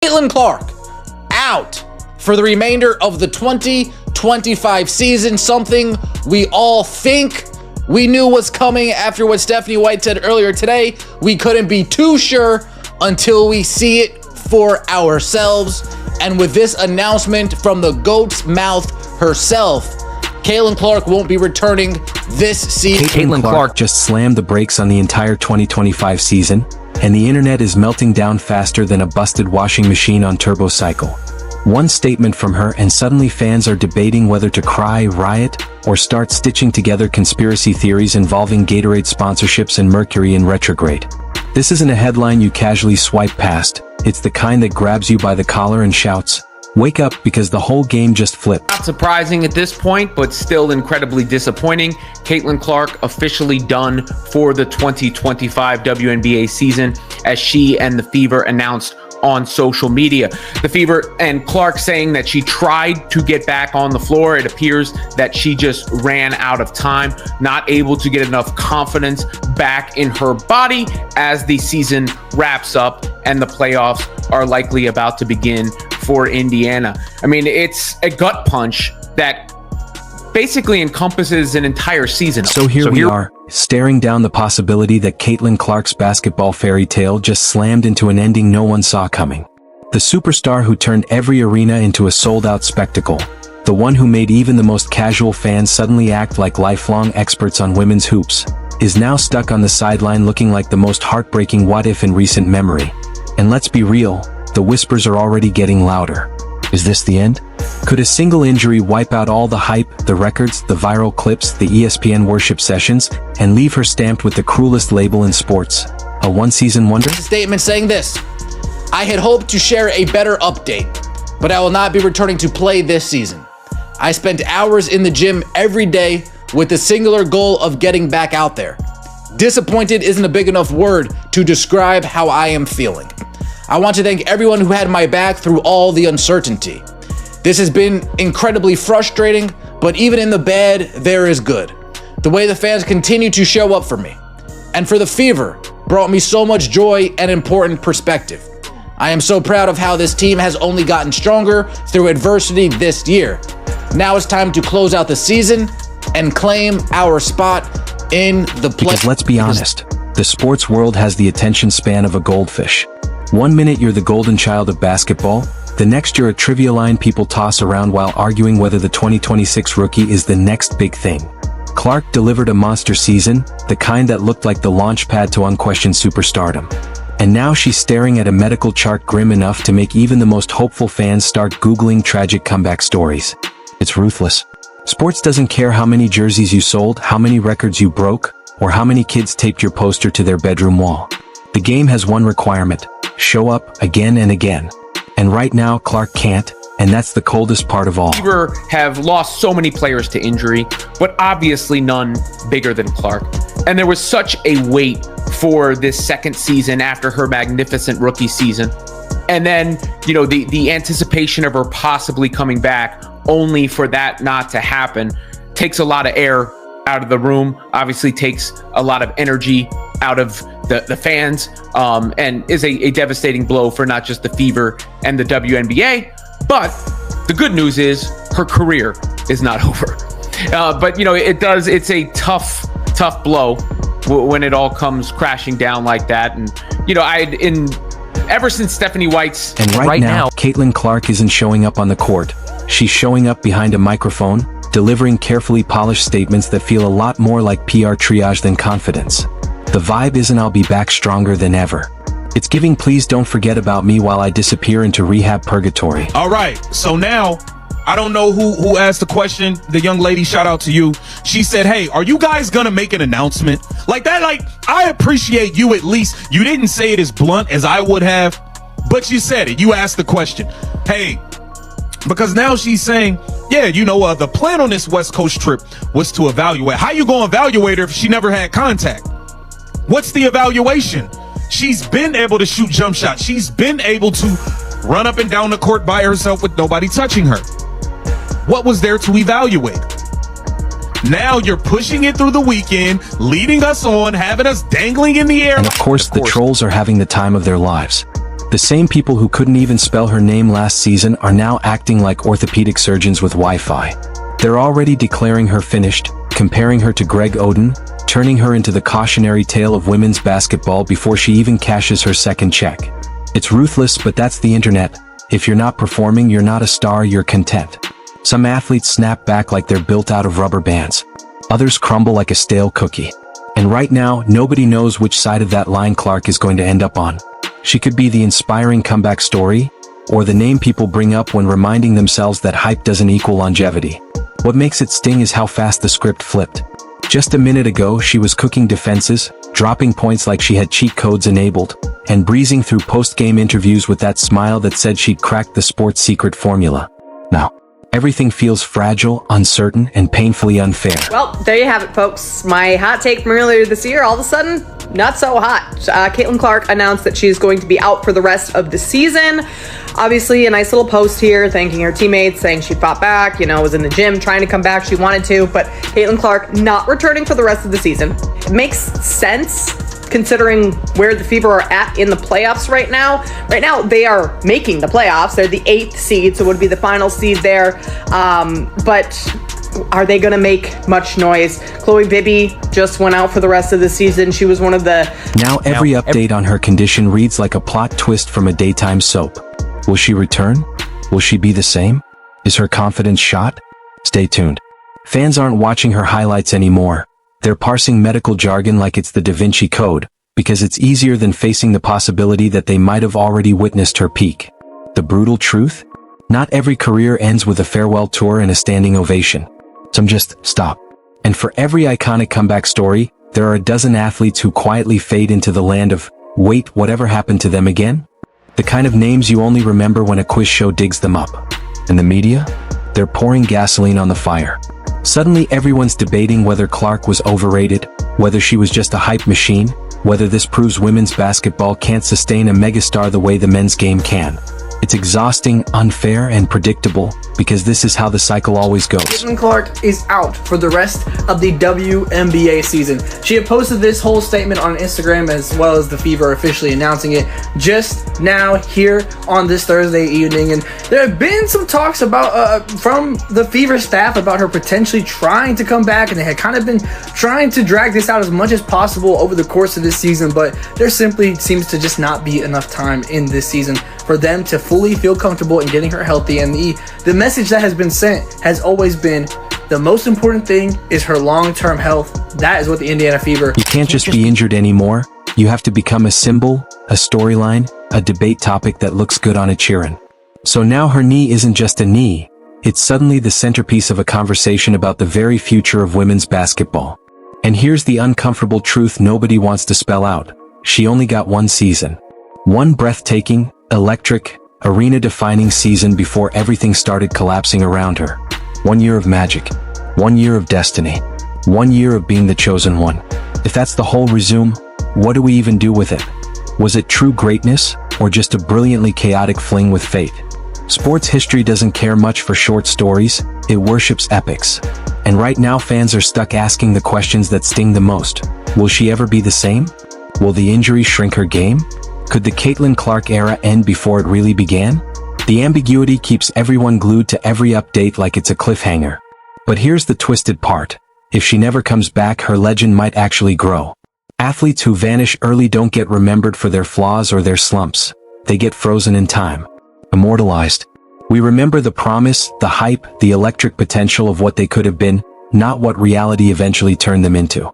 Caitlin Clark out for the remainder of the 2025 season, something we all think we knew was coming after what Stephanie White said earlier today. We couldn't be too sure until we see it for ourselves. And with this announcement from the GOAT's mouth herself, Caitlin Clark won't be returning this season. Caitlin Clark just slammed the brakes on the entire 2025 season, and the internet is melting down faster than a busted washing machine on turbo cycle. One statement from her and suddenly fans are debating whether to cry, riot, or start stitching together conspiracy theories involving Gatorade sponsorships and Mercury in retrograde. This isn't a headline you casually swipe past. It's the kind that grabs you by the collar and shouts, "Wake up," because the whole game just flipped. Not surprising at this point, but still incredibly disappointing. Caitlin Clark officially done for the 2025 WNBA season, as she and the Fever announced on social media. The Fever and Clark saying that she tried to get back on the floor. It appears that she just ran out of time, not able to get enough confidence back in her body as the season wraps up and the playoffs are likely about to begin for Indiana. I mean, it's a gut punch that basically encompasses an entire season. So here we are, staring down the possibility that Caitlin Clark's basketball fairy tale just slammed into an ending no one saw coming. The superstar who turned every arena into a sold-out spectacle, the one who made even the most casual fans suddenly act like lifelong experts on women's hoops, is now stuck on the sideline looking like the most heartbreaking what-if in recent memory. And let's be real, the whispers are already getting louder. Is this the end? Could a single injury wipe out all the hype, the records, the viral clips, the ESPN worship sessions, and leave her stamped with the cruelest label in sports? A one-season wonder? A statement saying this: "I had hoped to share a better update, but I will not be returning to play this season. I spent hours in the gym every day with the singular goal of getting back out there. Disappointed isn't a big enough word to describe how I am feeling. I want to thank everyone who had my back through all the uncertainty. This has been incredibly frustrating, but even in the bad, there is good. The way the fans continue to show up for me and for the Fever brought me so much joy and important perspective. I am so proud of how this team has only gotten stronger through adversity this year. Now it's time to close out the season and claim our spot in the play." Because let's be honest, the sports world has the attention span of a goldfish. One minute you're the golden child of basketball, the next you're a trivia line people toss around while arguing whether the 2026 rookie is the next big thing. Clark delivered a monster season, the kind that looked like the launch pad to unquestioned superstardom. And now she's staring at a medical chart grim enough to make even the most hopeful fans start Googling tragic comeback stories. It's ruthless. Sports doesn't care how many jerseys you sold, how many records you broke, or how many kids taped your poster to their bedroom wall. The game has one requirement: show up again and again. And right now, Clark can't, and that's the coldest part of all. Fever have lost so many players to injury, but obviously none bigger than Clark. And there was such a wait for this second season after her magnificent rookie season. And then, you know, the anticipation of her possibly coming back, only for that not to happen, takes a lot of air out of the room, obviously takes a lot of energy out of the fans, and is a devastating blow for not just the Fever and the WNBA, but the good news is her career is not over. But you know, it's a tough blow when it all comes crashing down like that. And you know, ever since Stephanie White's, and right now, Caitlin Clark isn't showing up on the court. She's showing up behind a microphone, delivering carefully polished statements that feel a lot more like PR triage than confidence. The vibe isn't "I'll be back stronger than ever." It's giving "please don't forget about me while I disappear into rehab purgatory." All right, so now, I don't know who asked the question. The young lady, shout out to you. She said, "Hey, are you guys gonna make an announcement?" Like that, like, I appreciate you at least. You didn't say it as blunt as I would have, but you said it. You asked the question. Hey, because now she's saying, yeah, you know, the plan on this West Coast trip was to evaluate. How you gonna evaluate her if she never had contact? What's the evaluation? She's been able to shoot jump shots. She's been able to run up and down the court by herself with nobody touching her. What was there to evaluate? Now you're pushing it through the weekend, leading us on, having us dangling in the air. And of course, the trolls are having the time of their lives. The same people who couldn't even spell her name last season are now acting like orthopedic surgeons with Wi-Fi. They're already declaring her finished, comparing her to Greg Oden, turning her into the cautionary tale of women's basketball before she even cashes her second check. It's ruthless, but that's the internet. If you're not performing, you're not a star, you're content. Some athletes snap back like they're built out of rubber bands. Others crumble like a stale cookie. And right now, nobody knows which side of that line Clark is going to end up on. She could be the inspiring comeback story, or the name people bring up when reminding themselves that hype doesn't equal longevity. What makes it sting is how fast the script flipped. Just a minute ago, she was cooking defenses, dropping points like she had cheat codes enabled, and breezing through post-game interviews with that smile that said she'd cracked the sport's secret formula. Now, everything feels fragile, uncertain, and painfully unfair. Well, there you have it, folks. My hot take from earlier this year, all of a sudden, not so hot. Caitlin Clark announced that she's going to be out for the rest of the season. Obviously, a nice little post here thanking her teammates, saying she fought back, was in the gym trying to come back. She wanted to, but Caitlin Clark not returning for the rest of the season. It makes sense considering where the Fever are at in the playoffs right now. Right now, they are making the playoffs. They're the 8th seed, so it would be the final seed there. But are they going to make much noise? Chloe Bibby just went out for the rest of the season. She was one of the... Now every update on her condition reads like a plot twist from a daytime soap. Will she return? Will she be the same? Is her confidence shot? Stay tuned. Fans aren't watching her highlights anymore. They're parsing medical jargon like it's the Da Vinci Code, because it's easier than facing the possibility that they might have already witnessed her peak. The brutal truth? Not every career ends with a farewell tour and a standing ovation. Some just stop. And for every iconic comeback story, there are a dozen athletes who quietly fade into the land of, wait, whatever happened to them again? The kind of names you only remember when a quiz show digs them up. And the media? They're pouring gasoline on the fire. Suddenly everyone's debating whether Clark was overrated, whether she was just a hype machine, whether this proves women's basketball can't sustain a megastar the way the men's game can. It's exhausting, unfair, and predictable, because this is how the cycle always goes. Caitlin Clark is out for the rest of the WNBA season. She had posted this whole statement on Instagram, as well as the Fever officially announcing it just now here on this Thursday evening. And there have been some talks about from the Fever staff about her potentially trying to come back, and they had kind of been trying to drag this out as much as possible over the course of this season, but there simply seems to just not be enough time in this season for them to fully feel comfortable in getting her healthy. And the message that has been sent has always been the most important thing is her long-term health. That is what the Indiana Fever... You can't just be injured anymore. You have to become a symbol, a storyline, a debate topic that looks good on a cheerin'. So now her knee isn't just a knee. It's suddenly the centerpiece of a conversation about the very future of women's basketball. And here's the uncomfortable truth nobody wants to spell out. She only got one season. One breathtaking, electric, arena-defining season before everything started collapsing around her. 1 year of magic. 1 year of destiny. 1 year of being the chosen one. If that's the whole resume, what do we even do with it? Was it true greatness, or just a brilliantly chaotic fling with fate? Sports history doesn't care much for short stories, it worships epics. And right now fans are stuck asking the questions that sting the most. Will she ever be the same? Will the injury shrink her game? Could the Caitlin Clark era end before it really began? The ambiguity keeps everyone glued to every update like it's a cliffhanger. But here's the twisted part. If she never comes back, her legend might actually grow. Athletes who vanish early don't get remembered for their flaws or their slumps. They get frozen in time. Immortalized. We remember the promise, the hype, the electric potential of what they could have been, not what reality eventually turned them into.